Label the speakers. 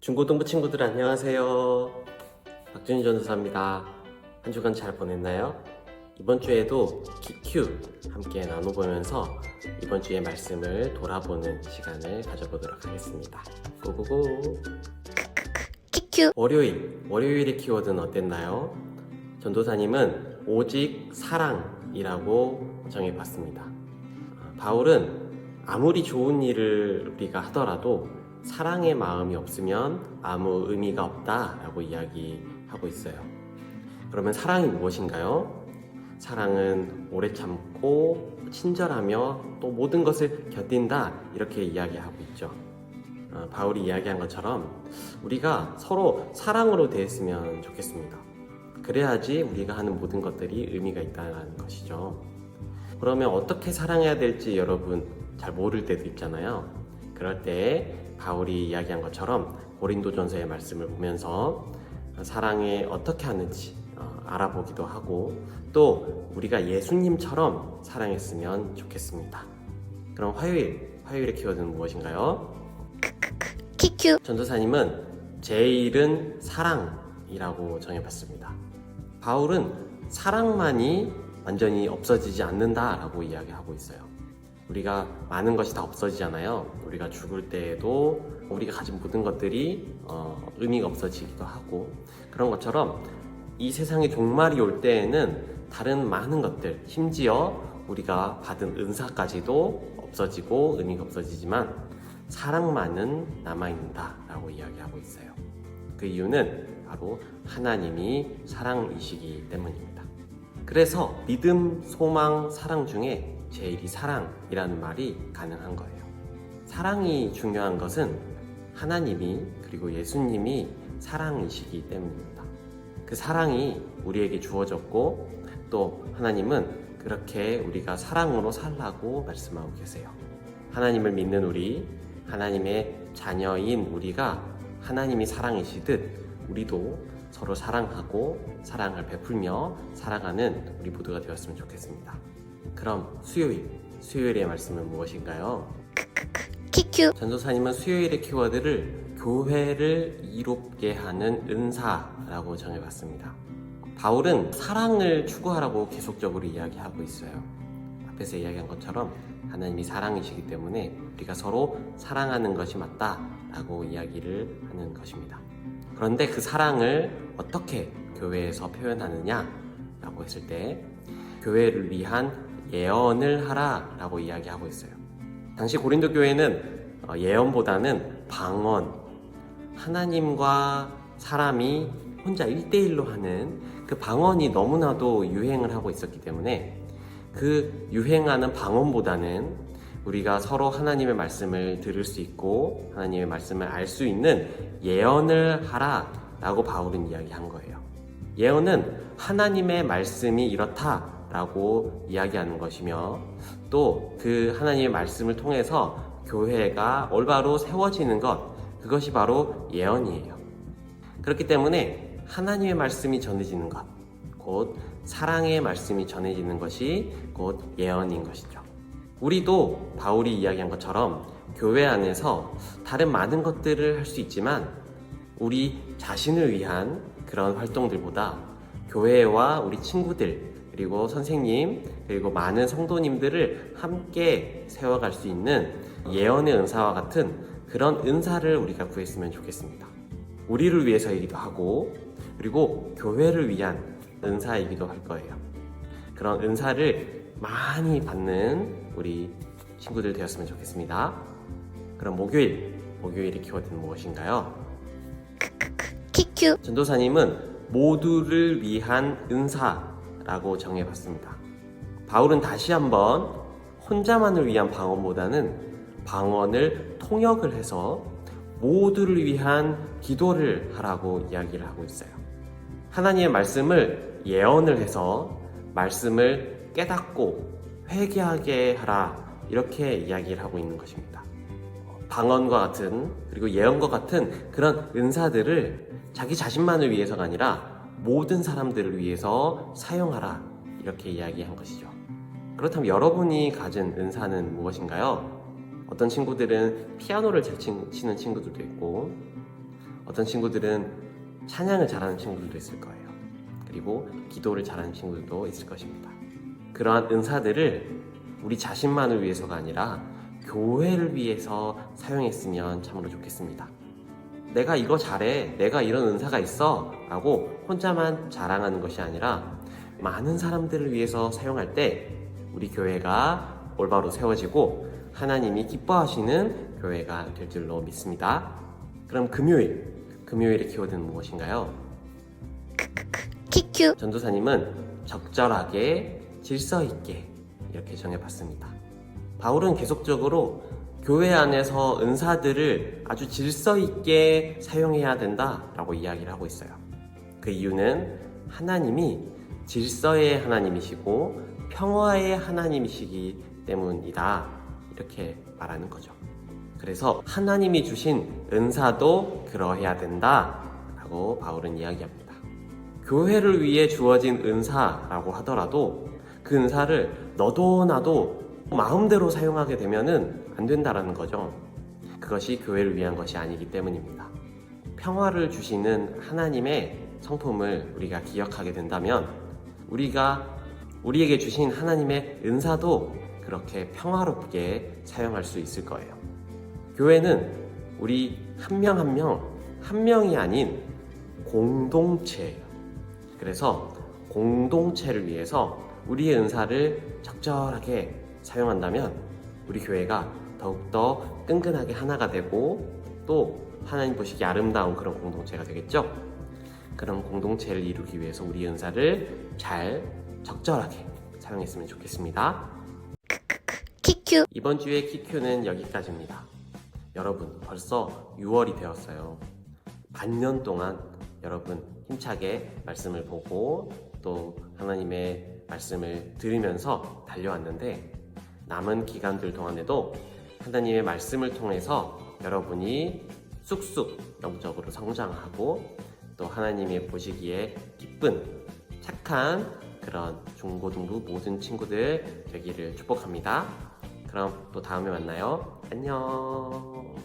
Speaker 1: 중고등부 친구들 안녕하세요. 박준희 전도사입니다. 한 주간 잘 보냈나요? 이번 주에도 키큐 함께 나눠보면서 이번 주의 말씀을 돌아보는 시간을 가져보도록 하겠습니다. 고고고!
Speaker 2: 키큐.
Speaker 1: 월요일의 키워드는 어땠나요? 전도사님은 오직 사랑이라고 정해봤습니다. 바울은 아무리 좋은 일을 우리가 하더라도 사랑의 마음이 없으면 아무 의미가 없다라고 이야기하고 있어요. 그러면 사랑이 무엇인가요? 사랑은 오래 참고 친절하며 또 모든 것을 견딘다 이렇게 이야기하고 있죠. 바울이 이야기한 것처럼 우리가 서로 사랑으로 대했으면 좋겠습니다. 그래야지 우리가 하는 모든 것들이 의미가 있다는 것이죠. 그러면 어떻게 사랑해야 될지 여러분 잘 모를 때도 있잖아요. 그럴 때 바울이 이야기한 것처럼 고린도전서의 말씀을 보면서 사랑에 어떻게 하는지 알아보기도 하고 또 우리가 예수님처럼 사랑했으면 좋겠습니다. 그럼 화요일의 키워드는 무엇인가요?
Speaker 2: 키큐.
Speaker 1: 전도사님은 제일은 사랑이라고 정해봤습니다. 바울은 사랑만이 완전히 없어지지 않는다라고 이야기하고 있어요. 우리가 많은 것이 다 없어지잖아요. 우리가 죽을 때에도 우리가 가진 모든 것들이 의미가 없어지기도 하고 그런 것처럼 이 세상의 종말이 올 때에는 다른 많은 것들, 심지어 우리가 받은 은사까지도 없어지고 의미가 없어지지만 사랑만은 남아있는다라고 이야기하고 있어요. 그 이유는 바로 하나님이 사랑이시기 때문입니다. 그래서 믿음, 소망, 사랑 중에 제일이 사랑이라는 말이 가능한 거예요. 사랑이 중요한 것은 하나님이 그리고 예수님이 사랑이시기 때문입니다. 그 사랑이 우리에게 주어졌고 또 하나님은 그렇게 우리가 사랑으로 살라고 말씀하고 계세요. 하나님을 믿는 우리, 하나님의 자녀인 우리가 하나님이 사랑이시듯 우리도 서로 사랑하고 사랑을 베풀며 살아가는 우리 모두가 되었으면 좋겠습니다. 그럼 수요일의 말씀은 무엇인가요?
Speaker 2: 키큐.
Speaker 1: 전도사님은 수요일의 키워드를 교회를 이롭게 하는 은사라고 정해봤습니다. 바울은 사랑을 추구하라고 계속적으로 이야기하고 있어요. 앞에서 이야기한 것처럼 하나님이 사랑이시기 때문에 우리가 서로 사랑하는 것이 맞다라고 이야기를 하는 것입니다. 그런데 그 사랑을 어떻게 교회에서 표현하느냐라고 했을 때 교회를 위한 예언을 하라라고 이야기하고 있어요. 당시 고린도 교회는 예언보다는 방언, 하나님과 사람이 혼자 1대1로 하는 그 방언이 너무나도 유행을 하고 있었기 때문에 그 유행하는 방언보다는 우리가 서로 하나님의 말씀을 들을 수 있고 하나님의 말씀을 알 수 있는 예언을 하라라고 바울은 이야기한 거예요. 예언은 하나님의 말씀이 이렇다 라고 이야기하는 것이며 또 그 하나님의 말씀을 통해서 교회가 올바로 세워지는 것, 그것이 바로 예언이에요. 그렇기 때문에 하나님의 말씀이 전해지는 것, 곧 사랑의 말씀이 전해지는 것이 곧 예언인 것이죠. 우리도 바울이 이야기한 것처럼 교회 안에서 다른 많은 것들을 할 수 있지만 우리 자신을 위한 그런 활동들보다 교회와 우리 친구들 그리고 선생님 그리고 많은 성도님들을 함께 세워갈 수 있는 예언의 은사와 같은 그런 은사를 우리가 구했으면 좋겠습니다. 우리를 위해서이기도 하고 그리고 교회를 위한 은사이기도 할 거예요. 그런 은사를 많이 받는 우리 친구들 되었으면 좋겠습니다. 그럼 목요일의 키워드는 무엇인가요?
Speaker 2: 키큐.
Speaker 1: 전도사님은 모두를 위한 은사라고 정해봤습니다. 바울은 다시 한번 혼자만을 위한 방언보다는 방언을 통역을 해서 모두를 위한 기도를 하라고 이야기를 하고 있어요. 하나님의 말씀을 예언을 해서 말씀을 깨닫고 회개하게 하라 이렇게 이야기를 하고 있는 것입니다. 방언과 같은 그리고 예언과 같은 그런 은사들을 자기 자신만을 위해서가 아니라 모든 사람들을 위해서 사용하라 이렇게 이야기한 것이죠. 그렇다면 여러분이 가진 은사는 무엇인가요? 어떤 친구들은 피아노를 잘 치는 친구들도 있고 어떤 친구들은 찬양을 잘하는 친구들도 있을 거예요. 그리고 기도를 잘하는 친구들도 있을 것입니다. 그러한 은사들을 우리 자신만을 위해서가 아니라 교회를 위해서 사용했으면 참으로 좋겠습니다. 내가 이거 잘해, 내가 이런 은사가 있어 라고 혼자만 자랑하는 것이 아니라 많은 사람들을 위해서 사용할 때 우리 교회가 올바로 세워지고 하나님이 기뻐하시는 교회가 될 줄로 믿습니다. 그럼 금요일의 키워드는 무엇인가요?
Speaker 2: 키큐.
Speaker 1: 전도사님은 적절하게 질서 있게 이렇게 정해봤습니다. 바울은 계속적으로 교회 안에서 은사들을 아주 질서 있게 사용해야 된다라고 이야기를 하고 있어요. 그 이유는 하나님이 질서의 하나님이시고 평화의 하나님이시기 때문이다, 이렇게 말하는 거죠. 그래서 하나님이 주신 은사도 그러해야 된다라고 바울은 이야기합니다. 교회를 위해 주어진 은사라고 하더라도 그 은사를 너도 나도 마음대로 사용하게 되면은 안 된다라는 거죠. 그것이 교회를 위한 것이 아니기 때문입니다. 평화를 주시는 하나님의 성품을 우리가 기억하게 된다면 우리에게 주신 하나님의 은사도 그렇게 평화롭게 사용할 수 있을 거예요. 교회는 우리 한 명 한 명이 아닌 공동체예요. 그래서 공동체를 위해서 우리의 은사를 적절하게 사용한다면 우리 교회가 더욱더 끈끈하게 하나가 되고 또 하나님 보시기에 아름다운 그런 공동체가 되겠죠? 그런 공동체를 이루기 위해서 우리 은사를 잘 적절하게 사용했으면 좋겠습니다.
Speaker 2: 키큐.
Speaker 1: 이번 주의 키큐는 여기까지입니다. 여러분, 벌써 6월이 되었어요. 반년 동안 여러분 힘차게 말씀을 보고 또 하나님의 말씀을 들으면서 달려왔는데, 남은 기간들 동안에도 하나님의 말씀을 통해서 여러분이 쑥쑥 영적으로 성장하고 또 하나님이 보시기에 기쁜 착한 그런 중고등부 모든 친구들 되기를 축복합니다. 그럼 또 다음에 만나요. 안녕.